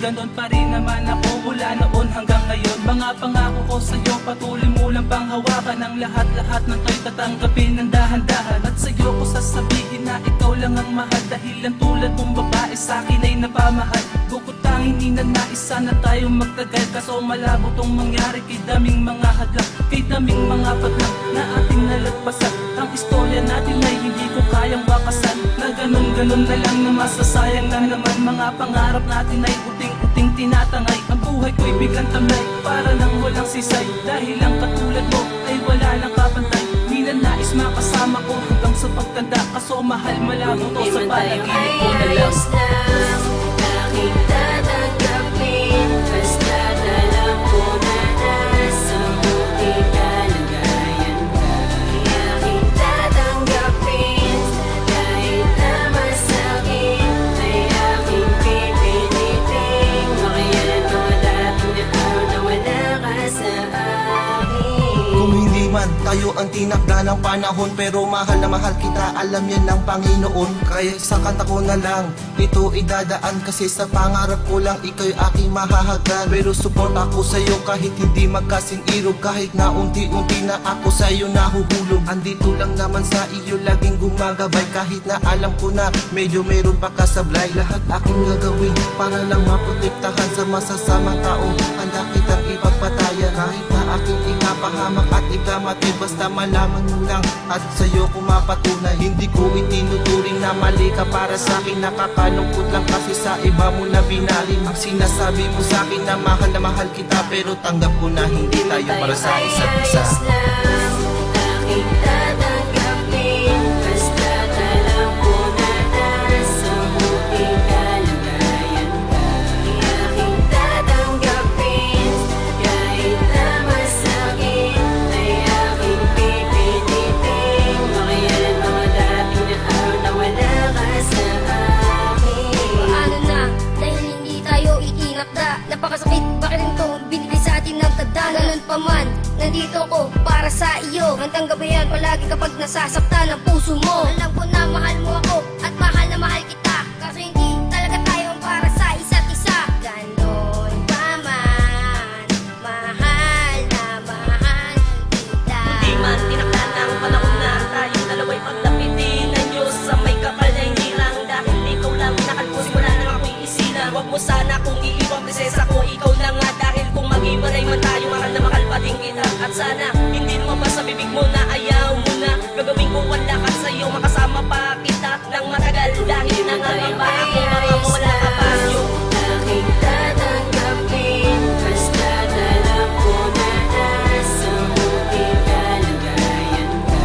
ganon pa rin naman ako mula noon hanggang ngayon. Mga pangako ko sa'yo patuloy mo lang pang hawakan. Ang lahat-lahat ng to'y tatanggapin ng dahan-dahan. At sa'yo ko sasabihin na ikaw lang ang mahal, dahil ang tulad mong babae sa'kin ay napamahal. Bukod tanging ninanais sana tayo magtagal, kaso malabo tong mangyari kay daming mga hadlang, kay daming mga padlang na ating nalagpasan. Ang istorya natin ay hindi ko kayang wakasan, na ganon-ganon na lang na masasayang na naman. Mga pangarap natin ay uting-uting tinatangay. Ang buhay ko'y biglang tamlay, para nang walang sisay, dahil ang katulad mo ay wala nang kapantay. Ninanais makasama ko hanggang sa pagtanda, kaso mahal malabo to sa panaginip ko na lang. Aking tatanggapin, basta alam ko na nasa buting kalagayan ka. Aking tatanggapin, kahit na masakit, ay aking pipilitin. Makayan mo dating na araw na wala ka sa akin. Kung hindi man tayo ang tinakda ng panahon, pero mahal na mahal kita, alam yan ng Panginoon. Kaya sa kanta ko na lang ito idadaan, kasi sa pangarap ko lang ikaw'y aking mahahagan. Pero support ako sa'yo kahit hindi magkasing irog, kahit na unti-unti na ako sa'yo nahuhulog. Andito lang naman sa iyo laging gumagabay, kahit na alam ko na medyo meron pa kasablay. Lahat aking gagawin para lang maprotektahan sa masasamang taong handa kitang ipagpataya. Kahit na aking ikapahamak at ikamati, basta malaman mo lang at sa'yo ko mapatunay. Hindi ko itinuturing na mali ka para sa'kin, nakakalungkot lang kasi sa iba mo na binaling. Ang sinasabi mo sa'kin na mahal kita, pero tanggap ko na hindi tayo para sa isa't isa. Aking tatanggapin, basta alam ko na nasa buting kalagayan ka. Aking tatanggapin, kahit na masakit, ay aking pipilitin. Makayan mga dating na araw na wala ka sa akin. Paano na, dahil hindi tayo itinakda. Napakasakit, bakit ito binigay sa atin ng tanda? Ganun pa man, nandito ko para sa iyo. Hanggang gabayan palagi kapag nasasaktan ang puso mo. Alam ko na mahal mo ako at mahal na mahal kita, kaso hindi talaga tayo para sa isa't isa. Ganon pa man, mahal na mahal kita. Di man tinakda ng panahon na tayong dalawa'y paglapitin ng Diyos sa may kapal na hinirang. Dahil ikaw lang nakalpos, wala nang ako'y isilang. Huwag mo sana kung iiwang prinsesa ko, ikaw na nga. Dahil kung mag-iwalay man tayo, mahal na mahal pa din kita. At sana hindi lumabas sa bibig mo na ayaw mo na. Gagawin ko ang lakas sa'yo, makasama pa kita ng matagal. Dahil nangangamba ako, baka mawala ka pa. Aking tatanggapin, basta alam ko na nasa buting kalagayan ka.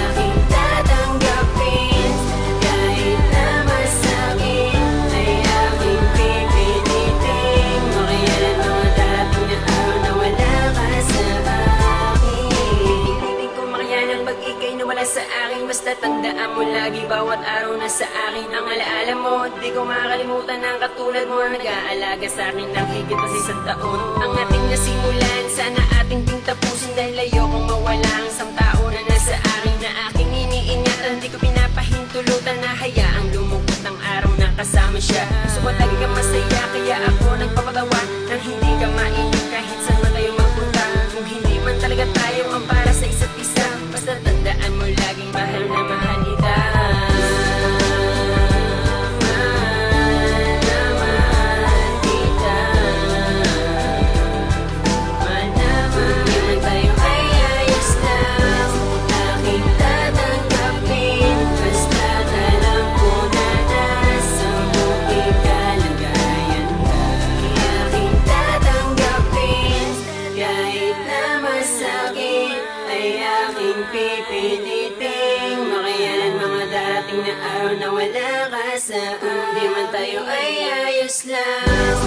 Aking tatanggapin, kahit na masakit, ay aking pipilitin. Makayan mga dating na araw na wala ka sa akin. Pipilitin ko makayan ang pag-ikay na wala sa akin. Basta tandaan mo lagi bawat araw na sa akin ang alaala mo. Di ko makakalimutan ang katulad mo, nag-aalaga sa akin ng higit pa sa isang taon. Ang ating nasimulan, sana ating ding tapusin, dahil ayokong mawala ang isang tao na nasa akin, na aking iniingatan. Di ko pinapahintulutan na hayaang lumugod ng araw na kasama siya. Gusto ko lagi ka masaya, kaya ako nagpapatawa nang hindi ka mainip kahit saan man tayo magpunta. Kung hindi man talaga tayo ang para sa isa't isa, basta tandaan mo laging mahal na mahal kita. Pipiliting makayan mga dating na araw na wala ka sa. Di man tayo ay ayos lang.